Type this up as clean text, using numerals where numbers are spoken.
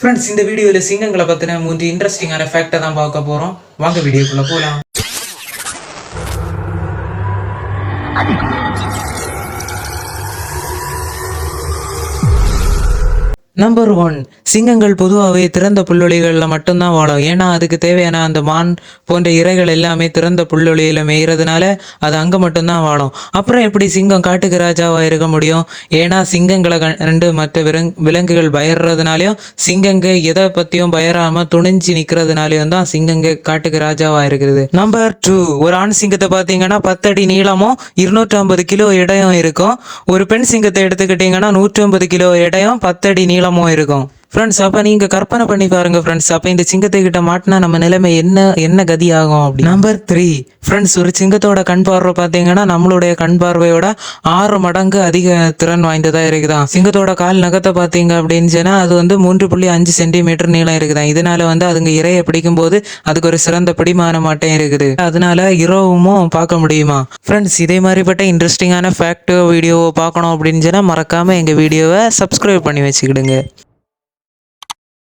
Friends, இந்த வீடியோவில் சிங்கங்களை பற்றின 3 இன்ட்ரெஸ்டிங்கான ஃபேக்டை தான் பார்க்க போகிறோம். வாங்க வீடியோக்குள்ளே போகலாம். நம்பர் 1, சிங்கங்கள் பொதுவாகவே திறந்த புல்வெளிகளில் மட்டும்தான் வாழும். ஏன்னா அதுக்கு தேவையான அந்த மான் போன்ற இரைகள் எல்லாமே திறந்த புல்வெளியில் மேய்கிறதுனால அது அங்கே மட்டும்தான் வாழும். அப்புறம் எப்படி சிங்கம் காட்டுக்கு ராஜாவாக இருக்க முடியும்? ஏன்னா சிங்கங்களை ரெண்டு மற்ற விலங்குகள் பயறதுனாலையும் சிங்கங்க எதை பற்றியும் பயராமல் துணிஞ்சு நிற்கிறதுனாலையும் தான் சிங்கங்க காட்டுக்கு ராஜாவாக இருக்கிறது. நம்பர் 2, ஒரு ஆண் சிங்கத்தை பார்த்தீங்கன்னா 10 அடி நீளமும் 250 கிலோ எடையும் இருக்கும். ஒரு பெண் சிங்கத்தை எடுத்துக்கிட்டிங்கன்னா 150 கிலோ எடையும் 10 அடி நீளமும் இருக்கும். ஃப்ரெண்ட்ஸ், அப்போ நீங்கள் கற்பனை பண்ணி பாருங்க ஃப்ரெண்ட்ஸ், அப்போ இந்த சிங்கத்தை கிட்ட மாட்டினா நம்ம நிலைமை என்ன கதி ஆகும் அப்படி. நம்பர் 3, ஃப்ரெண்ட்ஸ், ஒரு சிங்கத்தோட கண் பார்வை பார்த்தீங்கன்னா நம்மளுடைய கண் பார்வையோட 6 மடங்கு அதிக திறன் வாய்ந்ததாக இருக்குதான். சிங்கத்தோட கால் நகத்தை பார்த்தீங்க அப்படின்னு சொன்னால் அது 3.5 சென்டிமீட்டர் நீளம் இருக்குதான். இதனால அதுங்க இறையை பிடிக்கும் போது அதுக்கு ஒரு சிறந்த பிடிமான மாட்டம் இருக்குது. அதனால இரவும் பார்க்க முடியுமா. ஃப்ரெண்ட்ஸ், இதே மாதிரிப்பட்ட இன்ட்ரெஸ்டிங்கான ஃபேக்ட் வீடியோவை பார்க்கணும் அப்படின்னு சொன்னால் மறக்காமல் எங்கள் வீடியோவை சப்ஸ்கிரைப் பண்ணி வச்சுக்கிடுங்க.